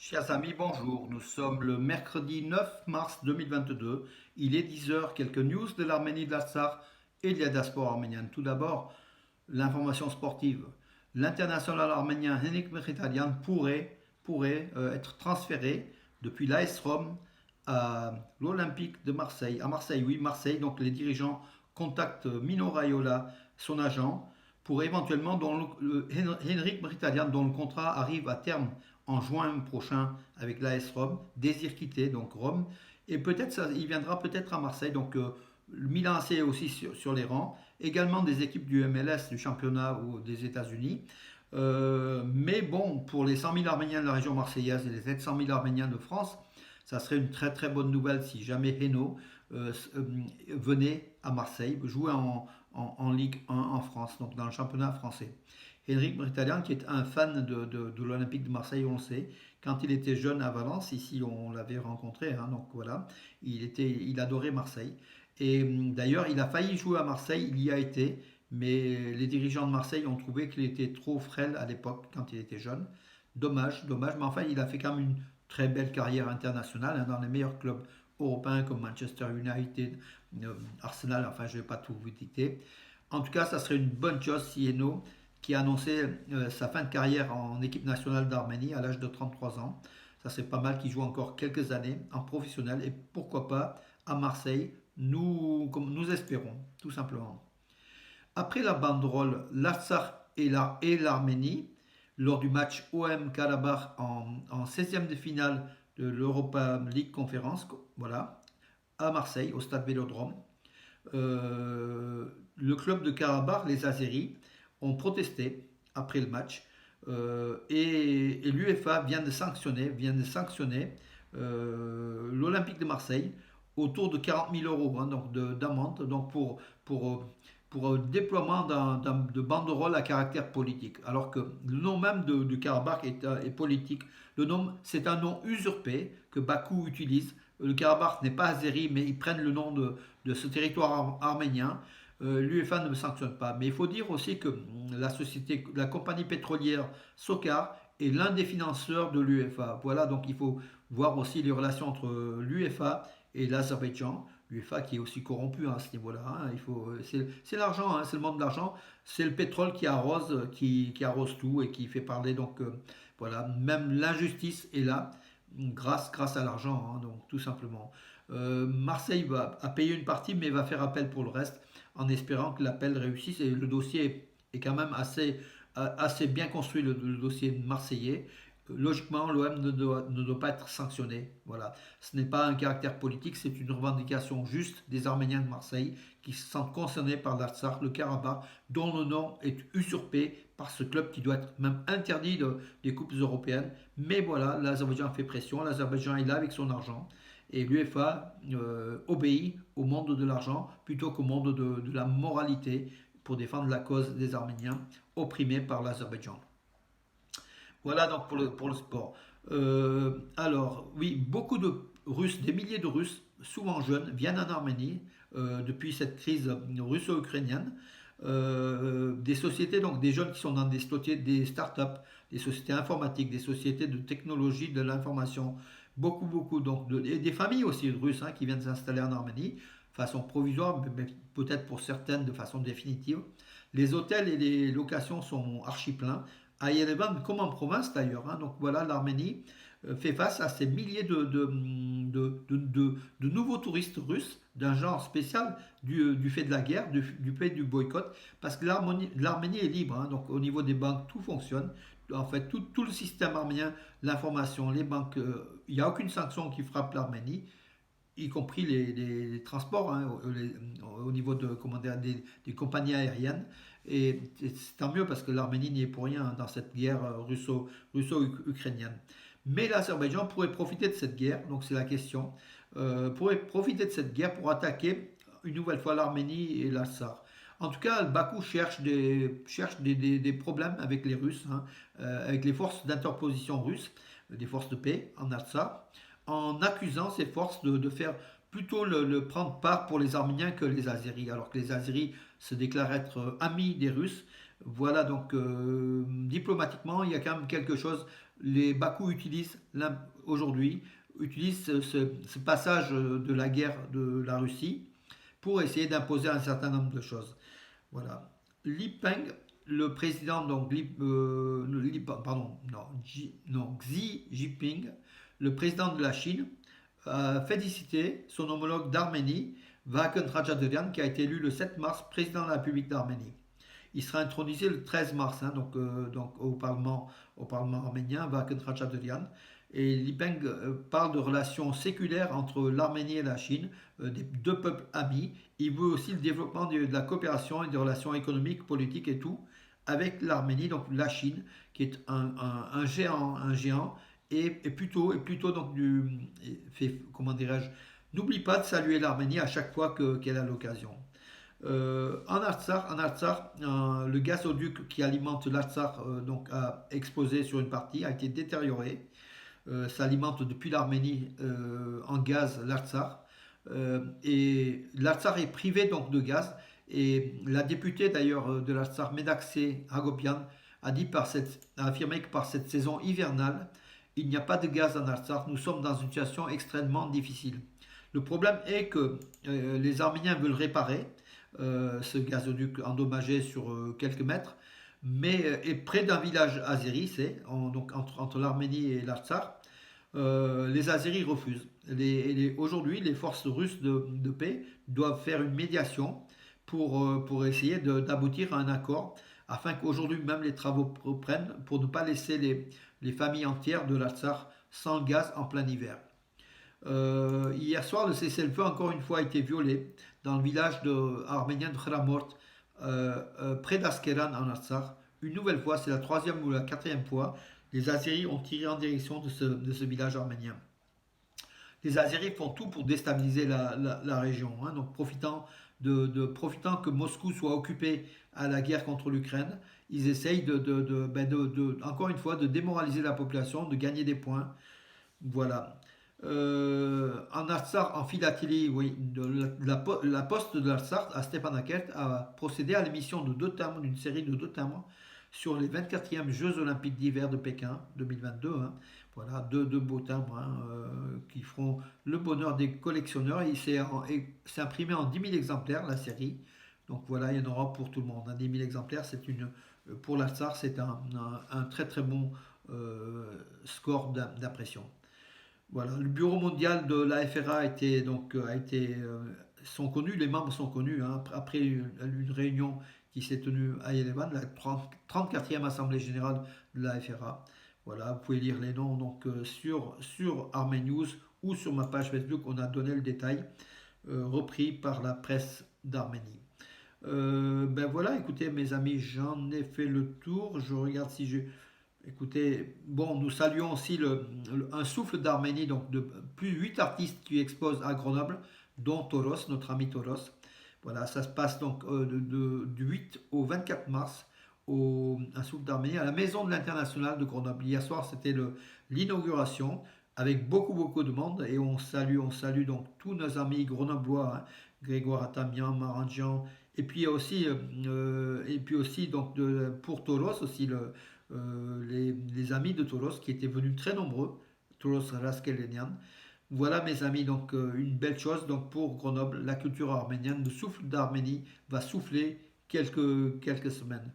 Chers amis, bonjour. Nous sommes le mercredi 9 mars 2022. Il est 10 heures. Quelques news de l'Arménie, de l'Artsakh et de la diaspora arménienne. Tout d'abord, l'information sportive. L'international arménien Henrik Mkhitaryan pourrait être transféré depuis l'AS Rome à l'Olympique de Marseille. À Marseille, oui, Marseille. Donc les dirigeants contactent Mino Raiola, son agent, pour éventuellement, Henrik Mkhitaryan, dont le contrat arrive à terme en juin prochain avec l'AS Rome, désire quitter donc Rome, et peut-être il viendra peut-être à Marseille. Donc le Milan AC est aussi sur les rangs, également des équipes du MLS, du championnat ou des États-Unis. Mais bon, pour les 100 000 Arméniens de la région marseillaise et les 700 000 Arméniens de France, ça serait une très très bonne nouvelle si jamais Hainaut venait à Marseille jouer en Ligue 1 en France, donc dans le championnat français. Henrik Mkhitaryan, qui est un fan de l'Olympique de Marseille, on le sait, quand il était jeune à Valence, ici on l'avait rencontré, hein, donc voilà, il adorait Marseille. Et d'ailleurs, il a failli jouer à Marseille, il y a été, mais les dirigeants de Marseille ont trouvé qu'il était trop frêle à l'époque, quand il était jeune. Dommage, dommage, mais enfin, il a fait quand même une très belle carrière internationale, hein, dans les meilleurs clubs européens comme Manchester United, Arsenal, enfin, je ne vais pas tout vous dicter. En tout cas, ça serait une bonne chose si Eno, qui a annoncé sa fin de carrière en équipe nationale d'Arménie à l'âge de 33 ans. Ça serait pas mal qu'il joue encore quelques années en professionnel et pourquoi pas à Marseille, comme nous espérons, tout simplement. Après la banderole, l'Artsakh et l'Arménie, lors du match OM Karabakh en 16e de finale de l'Europa League Conference, voilà, à Marseille, au stade Vélodrome, le club de Karabakh, les Azeris, ont protesté après le match, et l'UEFA vient de sanctionner l'Olympique de Marseille autour de 40 000 euros, hein, donc d'amende, donc pour déploiement de banderoles à caractère politique. Alors que le nom même de Karabakh est politique. C'est un nom usurpé que Bakou utilise. Le Karabakh n'est pas azéri, mais ils prennent le nom de ce territoire arménien. L'UEFA ne sanctionne pas. Mais il faut dire aussi que la compagnie pétrolière SOCAR est l'un des financeurs de l'UEFA. Voilà, donc il faut voir aussi les relations entre l'UEFA et l'Azerbaïdjan. L'UEFA qui est aussi corrompu, hein, à ce niveau-là, hein. C'est l'argent, hein, c'est le monde de l'argent. C'est le pétrole qui arrose tout et qui fait parler. Donc voilà, même l'injustice est là grâce à l'argent, hein, donc tout simplement. Marseille a payé une partie, mais va faire appel pour le reste en espérant que l'appel réussisse. Et le dossier est quand même assez bien construit, le dossier marseillais. Logiquement, l'OM ne doit pas être sanctionné. Voilà. Ce n'est pas un caractère politique, c'est une revendication juste des Arméniens de Marseille qui se sentent concernés par l'Artsakh, le Karabakh, dont le nom est usurpé par ce club qui doit être même interdit des coupes européennes. Mais voilà, l'Azerbaïdjan fait pression, l'Azerbaïdjan est là avec son argent. Et l'UEFA obéit au monde de l'argent plutôt qu'au monde de la moralité pour défendre la cause des Arméniens opprimés par l'Azerbaïdjan. Voilà donc pour le sport. Alors, oui, beaucoup de Russes, des milliers de Russes, souvent jeunes, viennent en Arménie depuis cette crise russo-ukrainienne. Des sociétés, donc des jeunes qui sont dans des start-up, des sociétés informatiques, des sociétés de technologie de l'information, beaucoup, donc et des familles aussi de Russes, hein, qui viennent s'installer en Arménie, de façon provisoire, mais peut-être pour certaines de façon définitive. Les hôtels et les locations sont archi pleins, à Yerevan comme en province d'ailleurs, hein. Donc voilà, l'Arménie fait face à ces milliers de nouveaux touristes russes d'un genre spécial du fait de la guerre, du fait du boycott, parce que l'Arménie est libre, hein. Donc au niveau des banques, tout fonctionne. En fait, tout le système arménien, l'information, les banques, il n'y a aucune sanction qui frappe l'Arménie, y compris les transports, hein, au niveau comment dire, des compagnies aériennes. Et c'est tant mieux parce que l'Arménie n'y est pour rien dans cette guerre russo-ukrainienne. Mais l'Azerbaïdjan pourrait profiter de cette guerre, donc c'est la question, pourrait profiter de cette guerre pour attaquer une nouvelle fois l'Arménie et l'Artsakh. En tout cas, Bakou cherche des problèmes avec les Russes, hein, avec les forces d'interposition russes, des forces de paix en Artsakh, en accusant ces forces de faire plutôt le prendre part pour les Arméniens que les Azéris, alors que les Azéris se déclarent être amis des Russes. Voilà, donc diplomatiquement, il y a quand même quelque chose. Les Bakou utilisent aujourd'hui utilisent ce passage de la guerre de la Russie pour essayer d'imposer un certain nombre de choses. Voilà. Li Peng, le président, donc, pardon, non, non, Xi Jinping, le président de la Chine, a félicité son homologue d'Arménie, Vakhen Rajadorian, qui a été élu le 7 mars président de la République d'Arménie. Il sera intronisé le 13 mars, hein, donc au Parlement arménien, Vakhen Rajadorian. Et Li Peng parle de relations séculaires entre l'Arménie et la Chine, des deux peuples amis. Il veut aussi le développement de la coopération et des relations économiques, politiques et tout avec l'Arménie, donc la Chine, qui est un géant et plutôt donc comment dirais-je, n'oublie pas de saluer l'Arménie à chaque fois qu'elle a l'occasion. En Artsakh, le gazoduc qui alimente l'Artsakh donc a explosé sur une partie, a été détérioré. Ça alimente depuis l'Arménie en gaz l'Artsakh. Et l'Artsakh est privé donc de gaz. Et la députée d'ailleurs de l'Artsakh, Medakseh Hagopian, a affirmé que par cette saison hivernale, il n'y a pas de gaz en Artsakh. Nous sommes dans une situation extrêmement difficile. Le problème est que les Arméniens veulent réparer ce gazoduc endommagé sur quelques mètres, mais est près d'un village azéri, donc entre l'Arménie et l'Artsakh. Les Azéris refusent. Aujourd'hui, les forces russes de paix doivent faire une médiation pour essayer d'aboutir à un accord, afin qu'aujourd'hui même les travaux reprennent pour ne pas laisser les familles entières de l'Artsakh sans gaz en plein hiver. Hier soir, le cessez-le-feu, encore une fois, a été violé dans le village arménien de Khramort, près d'Askeran en Artsakh. Une nouvelle fois, c'est la troisième ou la quatrième fois, les Azéris ont tiré en direction de ce village arménien. Les Azéris font tout pour déstabiliser la région, hein, donc profitant que Moscou soit occupé à la guerre contre l'Ukraine, ils essayent encore une fois de démoraliser la population, de gagner des points. Voilà. En Artsakh, en philatélie, oui, la poste de l'Artsakh à Stepanakert a procédé à l'émission de deux timbres, d'une série de deux timbres sur les 24e Jeux Olympiques d'hiver de Pékin 2022. Hein. Voilà, deux beaux timbres hein, qui feront le bonheur des collectionneurs. C'est imprimé en 10 000 exemplaires, la série. Donc voilà, il y en aura pour tout le monde. Hein. 10 000 exemplaires, pour l'Artsakh, c'est un très très bon score d'impression. Voilà, le bureau mondial de la FRA sont connus, les membres sont connus hein, après une réunion qui s'est tenue à Yerevan, la 34e Assemblée Générale de la FRA. Voilà, vous pouvez lire les noms donc, sur Armé News ou sur ma page Facebook, on a donné le détail repris par la presse d'Arménie. Ben voilà, écoutez mes amis, j'en ai fait le tour. Je regarde si j'ai... Écoutez, bon, nous saluons aussi un souffle d'Arménie, donc de plus de 8 artistes qui exposent à Grenoble, dont Toros, notre ami Toros. Voilà, ça se passe donc du 8 au 24 mars, un souffle d'Arménie, à la Maison de l'International de Grenoble. Hier soir, c'était l'inauguration, avec beaucoup, beaucoup de monde, et on salue donc tous nos amis grenoblois, hein, Grégoire Atamian, Marangian, et puis aussi, donc pour Toros aussi, les amis de Toros qui étaient venus très nombreux, Toros Raskelenian. Voilà mes amis, donc une belle chose donc pour Grenoble, la culture arménienne, le souffle d'Arménie va souffler quelques semaines.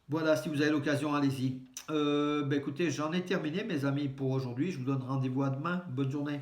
Voilà, si vous avez l'occasion, allez-y. Écoutez, j'en ai terminé mes amis pour aujourd'hui, je vous donne rendez-vous à demain, bonne journée.